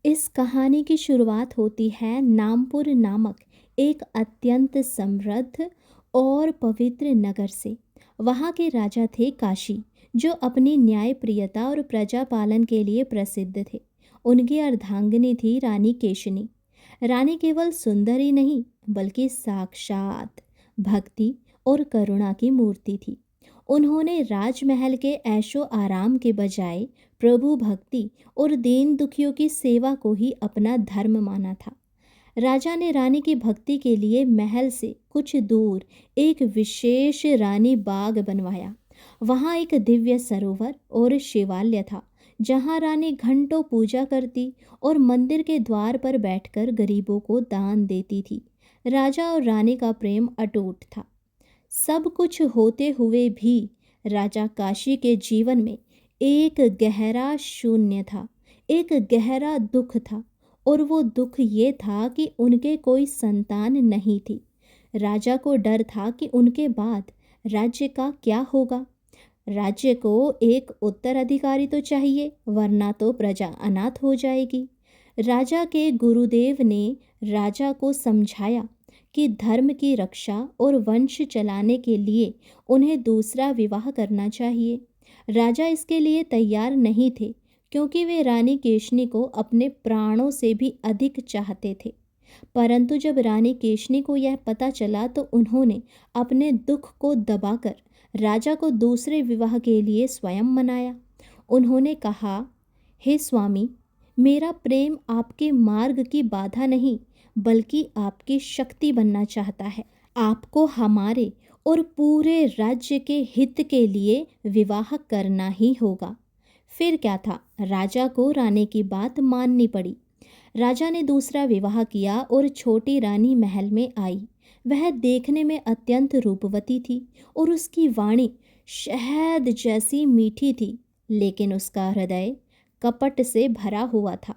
इस कहानी की शुरुआत होती है नामपुर नामक एक अत्यंत समृद्ध और पवित्र नगर से। वहाँ के राजा थे काशी, जो अपनी न्यायप्रियता और प्रजा पालन के लिए प्रसिद्ध थे। उनकी अर्धांगिनी थी रानी केशनी। रानी केवल सुंदर ही नहीं, बल्कि साक्षात भक्ति और करुणा की मूर्ति थी। उन्होंने राजमहल के ऐशो आराम के बजाय प्रभु भक्ति और दीन दुखियों की सेवा को ही अपना धर्म माना था। राजा ने रानी की भक्ति के लिए महल से कुछ दूर एक विशेष रानी बाग बनवाया। वहाँ एक दिव्य सरोवर और शिवालय था, जहाँ रानी घंटों पूजा करती और मंदिर के द्वार पर बैठकर गरीबों को दान देती थी। राजा और रानी का प्रेम अटूट था। सब कुछ होते हुए भी राजा काशी के जीवन में एक गहरा शून्य था, एक गहरा दुख था। और वो दुख ये था कि उनके कोई संतान नहीं थी। राजा को डर था कि उनके बाद राज्य का क्या होगा। राज्य को एक उत्तराधिकारी तो चाहिए, वरना तो प्रजा अनाथ हो जाएगी। राजा के गुरुदेव ने राजा को समझाया कि धर्म की रक्षा और वंश चलाने के लिए उन्हें दूसरा विवाह करना चाहिए। राजा इसके लिए तैयार नहीं थे, क्योंकि वे रानी केशनी को अपने प्राणों से भी अधिक चाहते थे। परंतु जब रानी केशनी को यह पता चला तो उन्होंने अपने दुख को दबाकर राजा को दूसरे विवाह के लिए स्वयं मनाया। उन्होंने कहा, हे स्वामी, मेरा प्रेम आपके मार्ग की बाधा नहीं, बल्कि आपकी शक्ति बनना चाहता है। आपको हमारे और पूरे राज्य के हित के लिए विवाह करना ही होगा। फिर क्या था, राजा को रानी की बात माननी पड़ी। राजा ने दूसरा विवाह किया और छोटी रानी महल में आई। वह देखने में अत्यंत रूपवती थी और उसकी वाणी शहद जैसी मीठी थी, लेकिन उसका हृदय कपट से भरा हुआ था।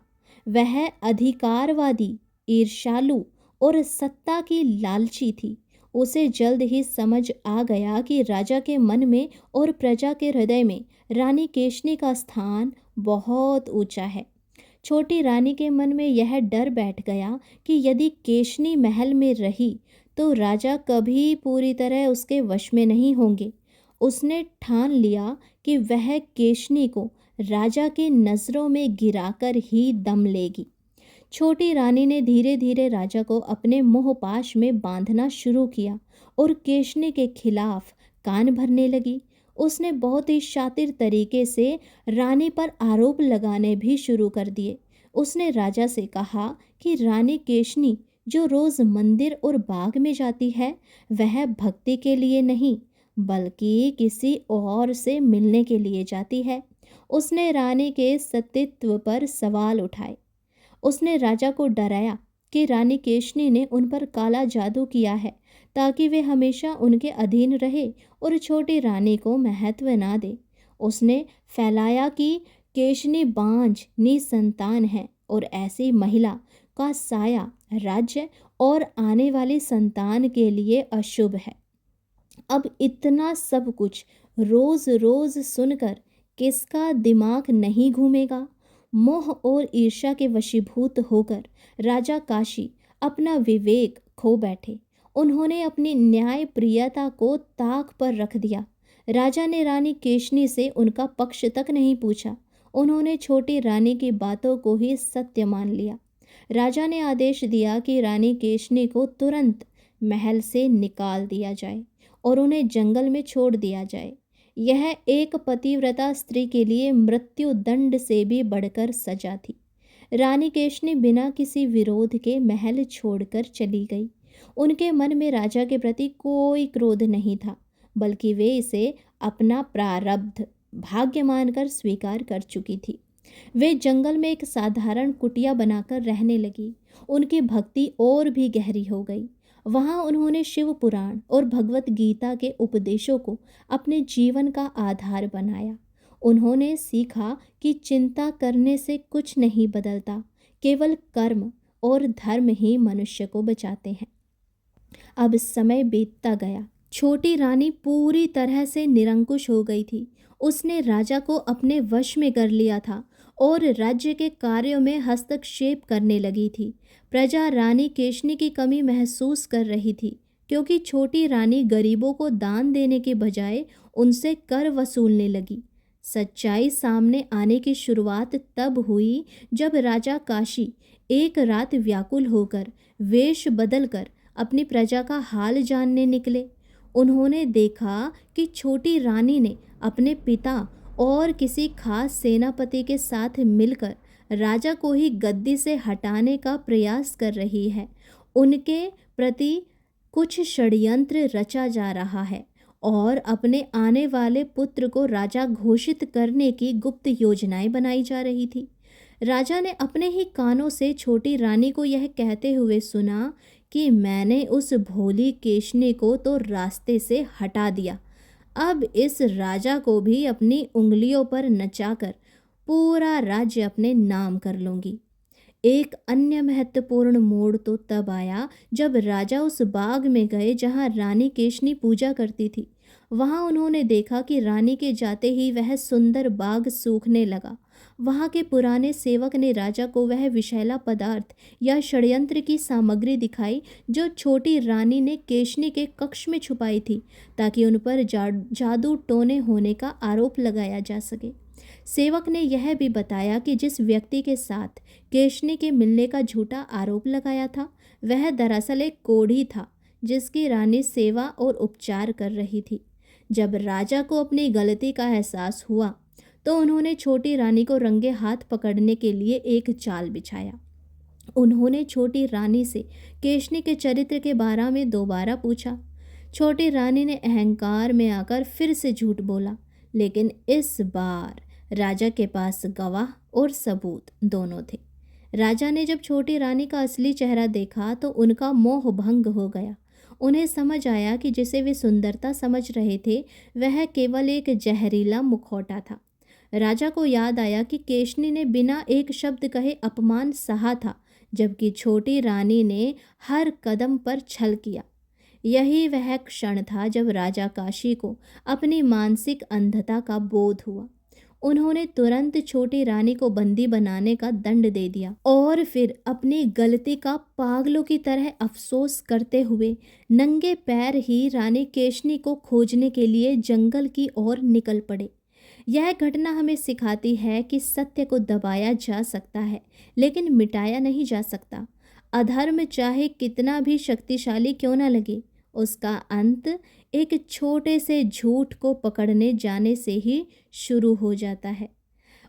वह अधिकारवादी, ईर्ष्यालु और सत्ता की लालची थी। उसे जल्द ही समझ आ गया कि राजा के मन में और प्रजा के हृदय में रानी केशनी का स्थान बहुत ऊंचा है। छोटी रानी के मन में यह डर बैठ गया कि यदि केशनी महल में रही तो राजा कभी पूरी तरह उसके वश में नहीं होंगे। उसने ठान लिया कि वह केशनी को राजा की नज़रों में गिराकर ही दम लेगी। छोटी रानी ने धीरे धीरे राजा को अपने मोहपाश में बांधना शुरू किया और केशनी के खिलाफ कान भरने लगी। उसने बहुत ही शातिर तरीके से रानी पर आरोप लगाने भी शुरू कर दिए। उसने राजा से कहा कि रानी केशनी जो रोज़ मंदिर और बाग में जाती है, वह भक्ति के लिए नहीं, बल्कि किसी और से मिलने के लिए जाती है। उसने रानी के सतीत्व पर सवाल उठाए। उसने राजा को डराया कि रानी केशनी ने उन पर काला जादू किया है, ताकि वे हमेशा उनके अधीन रहे और छोटी रानी को महत्व ना दे। उसने फैलाया कि केशनी बांझ निसंतान है और ऐसी महिला का साया राज्य और आने वाली संतान के लिए अशुभ है। अब इतना सब कुछ रोज रोज सुनकर किसका दिमाग नहीं घूमेगा। मोह और ईर्ष्या के वशीभूत होकर राजा काशी अपना विवेक खो बैठे। उन्होंने अपनी न्यायप्रियता को ताक पर रख दिया। राजा ने रानी केशनी से उनका पक्ष तक नहीं पूछा। उन्होंने छोटी रानी की बातों को ही सत्य मान लिया। राजा ने आदेश दिया कि रानी केशनी को तुरंत महल से निकाल दिया जाए और उन्हें जंगल में छोड़ दिया जाए। यह एक पतिव्रता स्त्री के लिए मृत्यु दंड से भी बढ़कर सजा थी। रानी केशनी बिना किसी विरोध के महल छोड़कर चली गई। उनके मन में राजा के प्रति कोई क्रोध नहीं था, बल्कि वे इसे अपना प्रारब्ध भाग्य मानकर स्वीकार कर चुकी थी। वे जंगल में एक साधारण कुटिया बनाकर रहने लगी। उनकी भक्ति और भी गहरी हो गई। वहाँ उन्होंने शिव पुराण और भगवत गीता के उपदेशों को अपने जीवन का आधार बनाया। उन्होंने सीखा कि चिंता करने से कुछ नहीं बदलता, केवल कर्म और धर्म ही मनुष्य को बचाते हैं। अब समय बीतता गया। छोटी रानी पूरी तरह से निरंकुश हो गई थी। उसने राजा को अपने वश में कर लिया था और राज्य के कार्यों में हस्तक्षेप करने लगी थी। प्रजा रानी केशनी की कमी महसूस कर रही थी, क्योंकि छोटी रानी गरीबों को दान देने के बजाय उनसे कर वसूलने लगी। सच्चाई सामने आने की शुरुआत तब हुई जब राजा काशी एक रात व्याकुल होकर वेश बदलकर अपनी प्रजा का हाल जानने निकले। उन्होंने देखा कि छोटी रानी ने अपने पिता और किसी खास सेनापति के साथ मिलकर राजा को ही गद्दी से हटाने का प्रयास कर रही है। उनके प्रति कुछ षड्यंत्र रचा जा रहा है और अपने आने वाले पुत्र को राजा घोषित करने की गुप्त योजनाएं बनाई जा रही थी। राजा ने अपने ही कानों से छोटी रानी को यह कहते हुए सुना कि मैंने उस भोली केशनी को तो रास्ते से हटा दिया, अब इस राजा को भी अपनी उंगलियों पर नचाकर पूरा राज्य अपने नाम कर लूंगी। एक अन्य महत्वपूर्ण मोड़ तो तब आया जब राजा उस बाग में गए जहां रानी केशनी पूजा करती थी। वहां उन्होंने देखा कि रानी के जाते ही वह सुंदर बाग सूखने लगा। वहां के पुराने सेवक ने राजा को वह विषैला पदार्थ या षड्यंत्र की सामग्री दिखाई जो छोटी रानी ने केशनी के कक्ष में छुपाई थी, ताकि उन पर जादू टोने होने का आरोप लगाया जा सके। सेवक ने यह भी बताया कि जिस व्यक्ति के साथ केशनी के मिलने का झूठा आरोप लगाया था, वह दरअसल एक कोढ़ी था जिसकी रानी सेवा और उपचार कर रही थी। जब राजा को अपनी गलती का एहसास हुआ तो उन्होंने छोटी रानी को रंगे हाथ पकड़ने के लिए एक चाल बिछाया। उन्होंने छोटी रानी से केशनी के चरित्र के बारे में दोबारा पूछा। छोटी रानी ने अहंकार में आकर फिर से झूठ बोला, लेकिन इस बार राजा के पास गवाह और सबूत दोनों थे। राजा ने जब छोटी रानी का असली चेहरा देखा तो उनका मोह भंग हो गया। उन्हें समझ आया कि जिसे वे सुंदरता समझ रहे थे वह केवल एक जहरीला मुखौटा था। राजा को याद आया कि केशनी ने बिना एक शब्द कहे अपमान सहा था, जबकि छोटी रानी ने हर कदम पर छल किया। यही वह क्षण था जब राजा काशी को अपनी मानसिक अंधता का बोध हुआ। उन्होंने तुरंत छोटी रानी को बंदी बनाने का दंड दे दिया और फिर अपनी गलती का पागलों की तरह अफसोस करते हुए नंगे पैर ही रानी केशनी को खोजने के लिए जंगल की ओर निकल पड़े। यह घटना हमें सिखाती है कि सत्य को दबाया जा सकता है, लेकिन मिटाया नहीं जा सकता। अधर्म चाहे कितना भी शक्तिशाली क्यों न लगे, उसका अंत एक छोटे से झूठ को पकड़ने जाने से ही शुरू हो जाता है।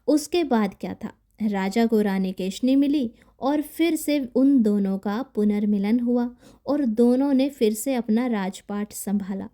उसके बाद क्या था? राजा को रानी केशनी मिली और फिर से उन दोनों का पुनर्मिलन हुआ और दोनों ने फिर से अपना राजपाट संभाला।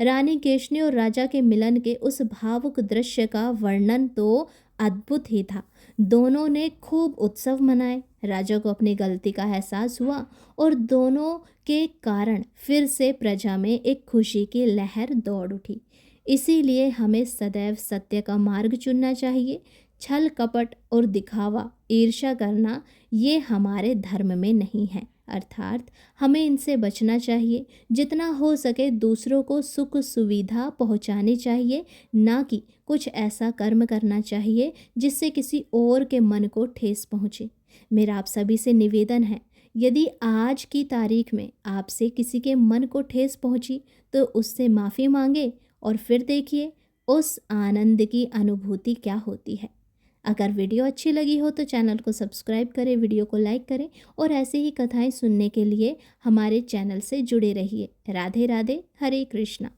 रानी केशनी और राजा के मिलन के उस भावुक दृश्य का वर्णन तो अद्भुत ही था। दोनों ने खूब उत्सव मनाए। राजा को अपनी गलती का एहसास हुआ और दोनों के कारण फिर से प्रजा में एक खुशी की लहर दौड़ उठी। इसीलिए हमें सदैव सत्य का मार्ग चुनना चाहिए। छल कपट और दिखावा, ईर्ष्या करना ये हमारे धर्म में नहीं है। अर्थात हमें इनसे बचना चाहिए। जितना हो सके दूसरों को सुख सुविधा पहुंचानी चाहिए, ना कि कुछ ऐसा कर्म करना चाहिए जिससे किसी और के मन को ठेस पहुंचे। मेरा आप सभी से निवेदन है, यदि आज की तारीख में आपसे किसी के मन को ठेस पहुंची तो उससे माफ़ी मांगे और फिर देखिए उस आनंद की अनुभूति क्या होती है। अगर वीडियो अच्छी लगी हो तो चैनल को सब्सक्राइब करें, वीडियो को लाइक करें और ऐसे ही कथाएं सुनने के लिए हमारे चैनल से जुड़े रहिए। राधे राधे, हरे कृष्णा।